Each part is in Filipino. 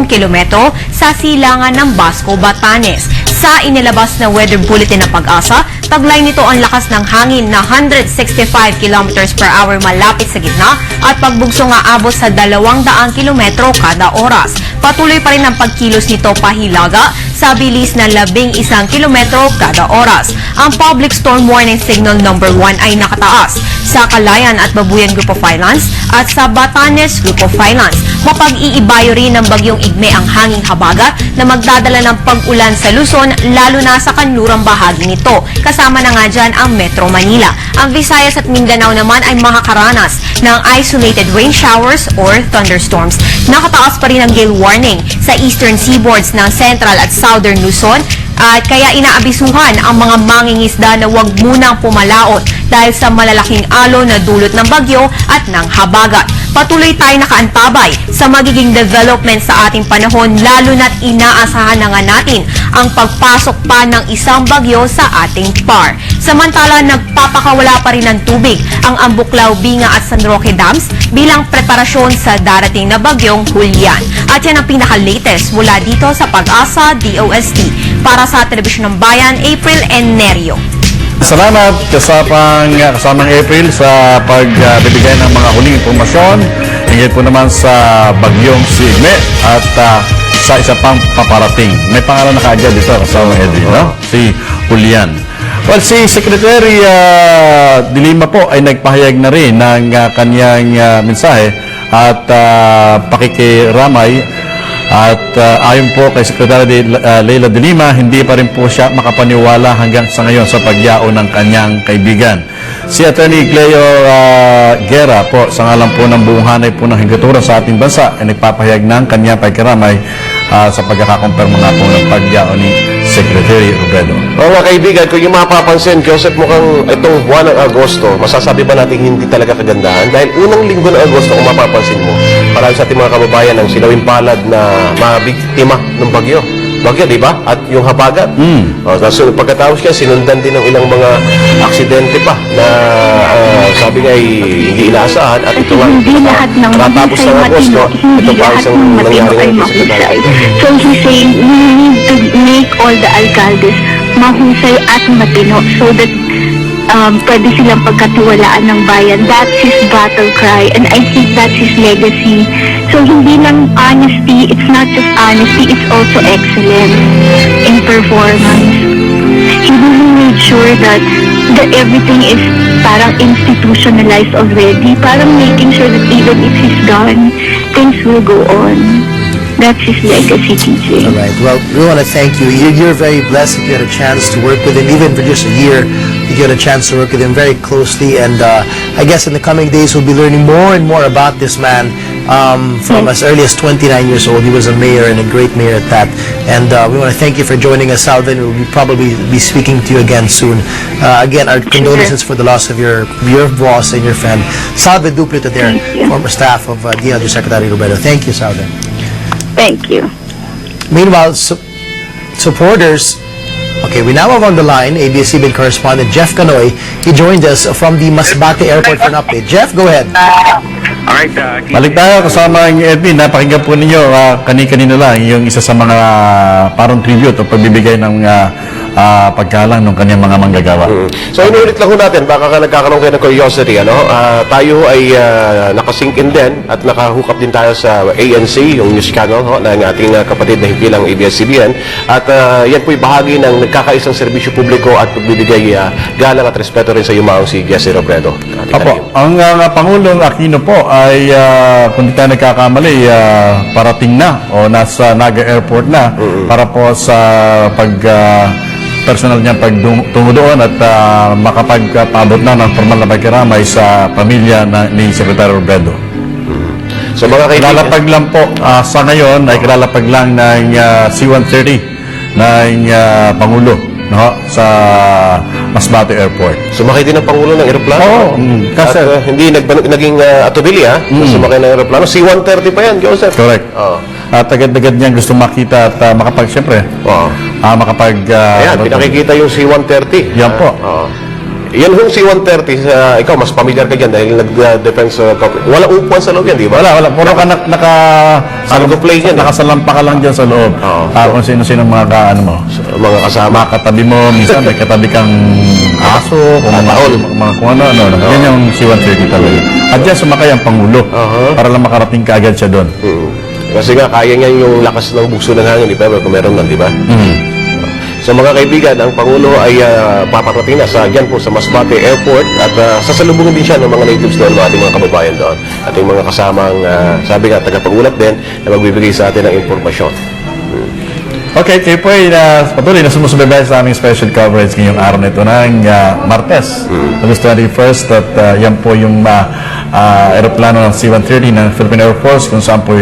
kilometro sa silangan ng Basco, Batanes. Sa inilabas na weather bulletin ng Pag-asa, taglay nito ang lakas ng hangin na 165 kilometers per hour malapit sa gitna at pagbugso nga abot sa 200 kilometro kada oras. Patuloy pa rin ang pagkilos nito pahilaga sa bilis na 11 kilometro kada oras. Ang public storm warning signal number 1 ay nakataas sa Calayan at Babuyan Group of Islands at sa Batanes Group of Islands. Mapag-iibayo rin ng bagyong Igme ang hanging habagat na magdadala ng pag-ulan sa Luzon, lalo na sa kanlurang bahagi nito. Kasama na nga dyan ang Metro Manila. Ang Visayas at Mindanao naman ay makakaranas ng isolated rain showers or thunderstorms. Nakataas pa rin ang gale warning sa eastern seaboards ng Central at Southern Luzon at kaya inaabisuhan ang mga mangingisda na huwag munang pumalaot dahil sa malalaking alon na dulot ng bagyo at ng habagat. Patuloy tayo nakaantabay sa magiging development sa ating panahon, lalo na't inaasahan na nga natin ang pagpasok pa ng isang bagyo sa ating PAR. Samantala, nagpapakawala pa rin ng tubig ang Ambuklao, Binga at San Roque Dams bilang preparasyon sa darating na bagyong Julian. At yan ang pinaka-latest mula dito sa Pag-asa DOST. Para sa Telebisyon ng Bayan, April and Nerio. Salamat kasamang April sa pagbibigay ng mga huling impormasyon. Hingil po naman sa bagyong si Igme at sa isa pang paparating. May pangalan na kaagad dito kasamang Edwin, no? Si Julian. Well, si Secretary Dilima po ay nagpahayag na rin ng kanyang mensahe at pakikiramay. At ayon po kay Secretary Leila de Lima, hindi pa rin po siya makapaniwala hanggang sa ngayon sa pagyao ng kanyang kaibigan. Si Attorney Cleo Guerra po, sa ngalan po ng buong hanay po ng higaturan sa ating bansa, ay nagpapahayag ng kanyang pagkiramay sa pagkakakumpirma nga po ng pagyao ni Secretary Robredo. Mga kaibigan, kung yung mapapansin, Joseph, mukhang itong buwan ng Agosto, masasabi ba natin hindi talaga kagandahan? Dahil unang linggo ng Agosto, kung mapapansin mo, marami sa ating mga kababayan ang silawin palad na mabiktima ng bagyo. Bagyo, di ba? At yung habagat. Pagkatapos kaya, sinundan din ng ilang mga aksidente pa na sabi nga ay hindi inaasahan. At ito ang natapos ng Agosto, ito pa isang nangyari ngayon sa Secretary. So he's saying we need to make all the alcaldes mahusay at matino so that pwede silang pagkatiwalaan ng bayan. That's his battle cry and I think that's his legacy. So hindi lang honesty, it's not just honesty, it's also excellence in performance. He really made sure that everything is parang institutionalized already, parang making sure that even if he's gone, things will go on. That's his legacy, TJ. All right. Well, we want to thank you. You're very blessed if you had a chance to work with him, even for just a year. You had a chance to work with him very closely, and I guess in the coming days we'll be learning more and more about this man. From as early as 29 years old, he was a mayor and a great mayor at that. And we want to thank you for joining us, Salvin. We'll probably be speaking to you again soon. Again, our condolences for the loss of your boss and your friend, Salvin Duplita, there, former staff of the Undersecretary Robredo. Thank you, Salvin. Thank you. Meanwhile, supporters. Okay, we now have on the line ABS-CBN correspondent Jeff Canoy. He joined us from the Masbate Airport for an update. Jeff, go ahead. Alright, Balik tayo kasama ang Edwin. Napakinggan po ninyo kani-kanina lang yung isa sa mga parang tribute o pagbibigay ng paggalang ng kanyang mga manggagawa. So inulit lang ho natin, baka nagkakaroon kayo ng curiosity, ano? Tayo ay nakasync in din at nakahook up din tayo sa ANC, yung news channel ng ating kapatid na himpilang ABS-CBN. At yan po'y bahagi ng nagkakaisang serbisyo publiko at pagbibigay galang at respeto rin sa yumaong si Jesse Robredo. Opo, ang Pangulong Aquino po ay kung di tayo nagkakamali, parating na o nasa Naga Airport na para po sa personal niya pagtungo doon at makapagpaabot na ng formal na pagkiramay sa pamilya ni Secretary Robredo. So mga kaibigan, Kilalapag lang po sa ngayon ay kilalapag lang ng C-130 ng Pangulo, no, sa Masbate Airport. sumakay din ang Pangulo ng eroplano. Oo, kasi At hindi naging atubili, sumakay ng eroplano. C-130 pa yan, Joseph. correct. At agad-agad niya gusto makita at siyempre, Oo. makapag... Ayan, pinakikita yung C-130. Yan po. Yan yung C-130, ikaw mas familiar ka dyan dahil nag-defense wala upuan sa loob yan, di ba? Wala. Puro ka Naka-play yan, eh. nakasalampa ka lang dyan sa loob. Oo. Kung sino-sino mga Mga kasama. mga katabi mo, minsan may katabi kang aso, kung kung ano. Yan yung C-130 talaga. At dyan sumakay ang Pangulo para lang makarating ka agad siya doon. Kasi nga, kaya niyan yung lakas ng bugso ng hangin, di ba? Kung meron lang, di ba? So mga kaibigan, ang Pangulo ay paparating na dyan po sa Masbate Airport at sasalubungin din siya ng mga natives doon, ng ating mga kababayan doon. Ating mga kasamang, sabi nga, tagapag-ulat din na magbibigay sa atin ng impormasyon. Okay, kayo po ay patuloy na sumusubaybay sa aming special coverage ngayong araw na ito ng Martes, August 21st, at yan po yung aeroplano ng C-130 ng Philippine Air Force kung saan po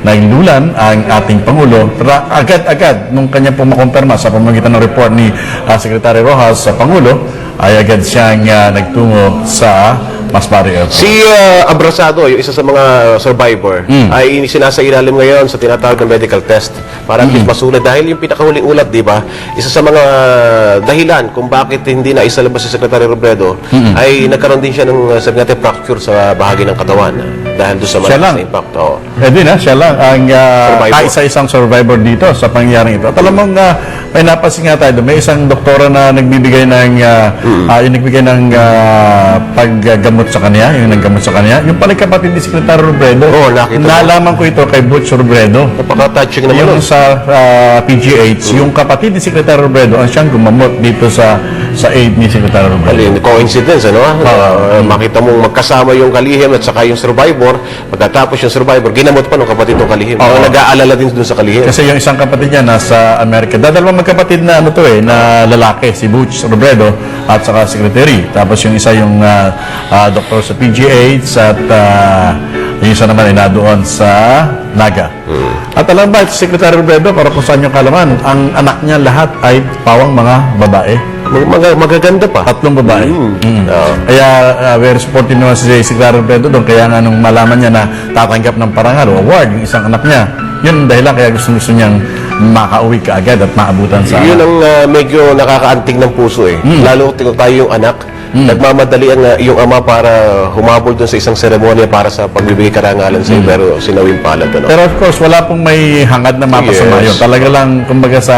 nailulan ang ating Pangulo. Pero agad-agad, nung kanya po makumpirma sa pamamagitan ng report ni Secretary Rojas sa Pangulo, ay agad siyang nagtungo sa Masbate Airport. Si Abrasado, yung isa sa mga survivor, ay sinasailalim ngayon sa tinatawag na medical test para at least masulat. Dahil yung pinakahuling ulat, di ba, isa sa mga dahilan kung bakit hindi na isalabas si Secretary Robredo ay nagkaroon din siya ng sabi natin fracture sa bahagi ng katawan dahil doon sa Siya lang. malakas na impact. Oo. Siya lang ang Survivor. kaisa-isang survivor dito sa pangyayaring ito. At alam mong may napansin nga tayo doon, may isang doktora na nagbibigay ng paggamot sa kanya, yung naggamot sa kanya. Yung pala kapatid ni Secretary Robredo. Oo, nakita mo. Nalaman ko ito kay Butch Robredo. Napaka-touching naman Yung nun. sa PGH, yung kapatid ni Secretary Robredo ang siyang gumamot dito sa aid ni Secretary Robredo. Coincidence, ano? Makita mong magkasama yung kalihim at saka yung survivor. Pagkatapos yung survivor, ginamot pa ng kapatid ng kalihim. Nag-aalala din dun sa kalihim. Kasi yung isang kapatid niya nasa Amerika. Dadalawang magkapatid na na lalaki, si Butch Robredo at saka secretary. Tapos yung isa yung doktor sa PGH at yung isa naman ay nadoon sa Naga. At alam ba, si Secretary Robredo, para kung saan yung kalaman, ang anak niya lahat ay pawang mga babae. Magaganda pa. 3 babae. Kaya very supportive naman si Secretary Robredo doon. Kaya nga nung malaman niya na tatanggap ng parangal o award yung isang anak niya, yun dahilan kaya gusto niyang makauwi ka agad at maabutan sa... Yun ang medyo nakakaantig ng puso eh. Lalo tayo yung anak. Nagmamadali ang yung ama para humabol doon sa isang seremonya para sa pagbibigay karangalan sa pero sinawing palad. Ano? Pero of course, wala pong may hangad na mapasama yun. Talaga lang, kumbaga sa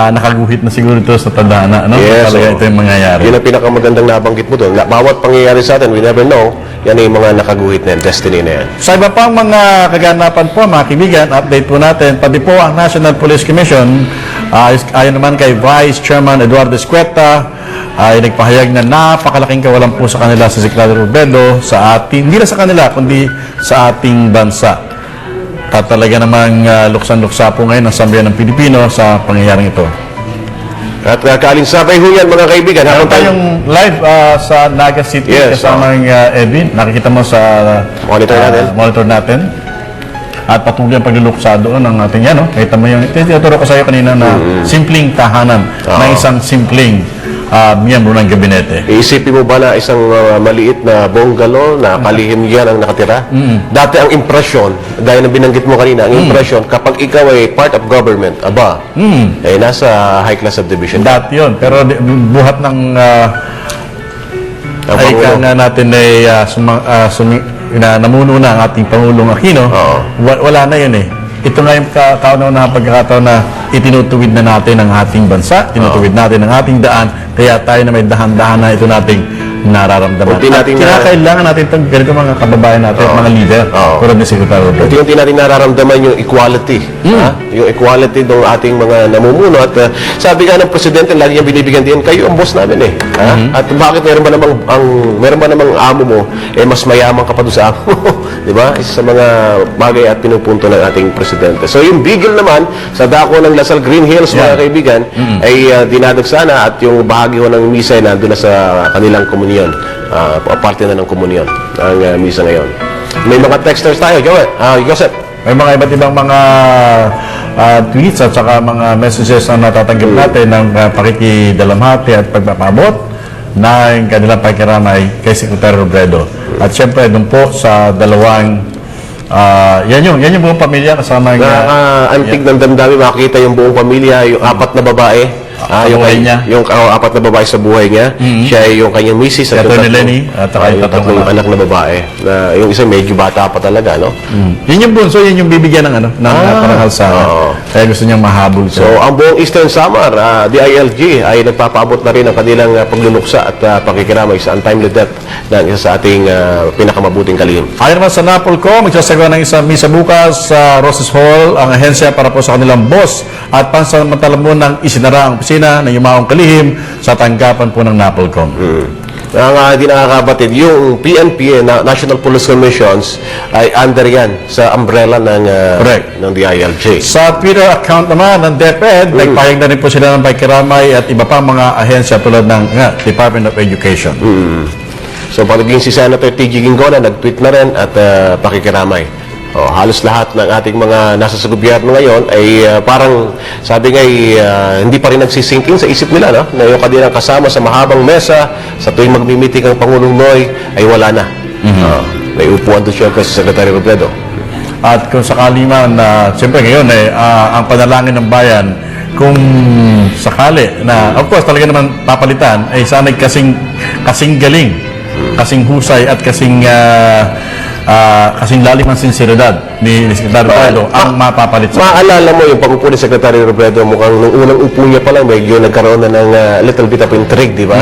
nakaguhit na siguro ito sa tadhana. Ano? Yes, Talaga ito yung mangyayari. Yun ang pinakamagandang nabanggit mo doon. Bawat pangyayari sa atin, we never know, yan ay mga nakaguhit na yan, destiny na yan. Sa iba pang mga kaganapan po, mga kaibigan, update po natin, pati po ang National Police Commission, ayon naman kay Vice Chairman Eduardo Escueta, ay nagpahayag na napakalaking kawalan po sa kanila sa Secretary Robredo sa ating, hindi na sa kanila, kundi sa ating bansa. At talaga namang luksan-luksa po ngayon ang sambayan ng Pilipino sa pangyayaring ito. At kalinsabay ho yan, mga kaibigan. Meron tayong live sa Naga City kasama ng Edwin. Nakikita mo sa monitor natin. At patuloy ang pagluluksa doon ng ating yan. Kita mo yung, tinuturo ko sa iyo kanina na simpleng tahanan ng isang simpleng miyembro ng gabinete. Iisipin mo ba na isang maliit na bungalow na kalihim yan ang nakatira? Dati ang impresyon, gaya ng binanggit mo kanina, ang impresyon, kapag ikaw ay part of government, eh nasa high-class subdivision. Dati yun. Pero buhat ng ay nga natin ay namuno na ang ating Pangulong Aquino, wala na yun eh. Ito nga yung kauna-unahang pagkakataon na itinutuwid na natin ang ating bansa, tinutuwid natin ang ating daan, kaya tayo na may dahan-dahan na ito nating nararamdaman. At kinakailangan natin itong ganito mga kababayan natin, mga leader, tulad ni Secretary Robredo. Unti-unti natin nararamdaman yung equality. Yung equality ng ating mga namumuno. At sabi nga ng Presidente, lagi niyang binibigyan din, kayo ang boss namin eh. At bakit meron ba namang amo mo, mas mayaman ka pa doon sa amo mo? Diba? Isa sa mga bagay at pinupunto ng ating Presidente. So yung bigil naman, sa dako ng Lasal Green Hills, mga kaibigan, ay dinadagsana at yung bahagi ho ng misa ay nandun na sa kanilang komunyon. Parte na ng komunyon ang misa ngayon. May mga texters tayo, Joseph. May mga iba't ibang mga tweets at saka mga messages na natatanggap natin ng pakikidalamhati at pagpapabot ng kanilang pakikiramay kay Secretary Robredo. At syempre, doon po sa dalawang yan yung buong pamilya kasama Antig ng damdami, makikita yung buong pamilya, yung 4 na babae Yung kabuhay niya. Yung apat na babae sa buhay niya. Siya ay yung kanyang misis at Si yung Atty. Lenny, at saka yung yung tatlong anak na babae. Na yung isa medyo bata pa talaga, no? Yun yung bunso, yun yung bibigyan ng parangal sa oo. kaya gusto niyang mahabol So, siya. ang buong Eastern Samar, DILG, ay nagpapaabot na rin ang kanilang pagluluksa at pakikiramay sa untimely death ng isa sa ating pinakamabuting kalihim. Ayon naman sa NAPOLCO, magsasagawa ng isang misa bukas sa Roses Hall ang ahensya para po sa kanilang boss at pansamantala mo ng isinara ang opisina ng yumaong kalihim sa tanggapan po ng NAPOLCO. Ang hindi nakakabatid, yung PNP, National Police Commissions, ay under yan sa umbrella Correct. ng DILG. Sa Twitter account naman ng DepEd, nagpahayag na rin po sila ng pakikiramay at iba pang mga ahensya tulad ng Department of Education. So, pagiging si Senator T.G. Gingola, nag-tweet na rin at pakikiramay. Halos lahat ng ating mga nasa sa gobyerno ngayon ay parang, sabi nga, hindi pa rin nagsisingking sa isip nila, no? Na yung kanilang kasama sa mahabang mesa, sa tuwing magmimiting ang Pangulong Noy, ay wala na. May upuan doon siyempre si Secretary Robredo. At kung sakali man, siyempre ngayon, ang panalangin ng bayan, kung sakali na, of course, talaga naman papalitan, ay sana'y kasing galing, kasing husay, at kasing lalim ang sinseridad ni Secretary Robredo ang mapapalit sa Maalala mo yung pag-upo ni Secretary Robredo, mukhang nung unang upo niya pa lang, medyo nagkaroon na ng little bit of intrigue, di ba?